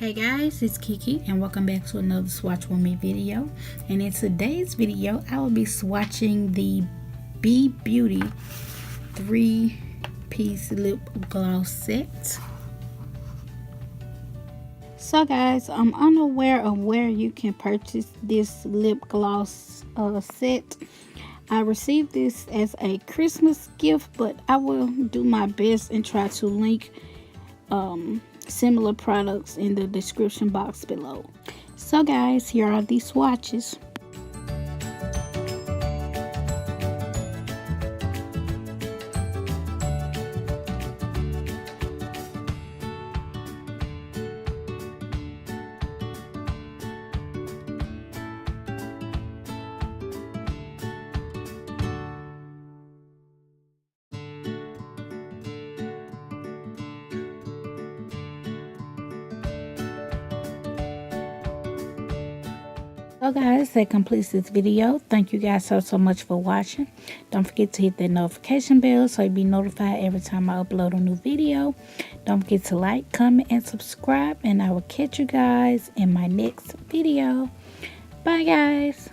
Hey guys, it's Keke and welcome back to another swatch with me video. And in today's video, I will be swatching the belkbeauty 3-piece lip gloss set. So guys, I'm unaware of where you can purchase this lip gloss set. I received this as a Christmas gift, but I will do my best and try to link similar products in the description box below. So guys, here are the swatches. So guys, that completes this video. Thank you guys so much for watching. Don't forget to hit that notification bell so you'll be notified every time I upload a new video. Don't forget to like, comment, and subscribe, and I will catch you guys in my next video. Bye guys.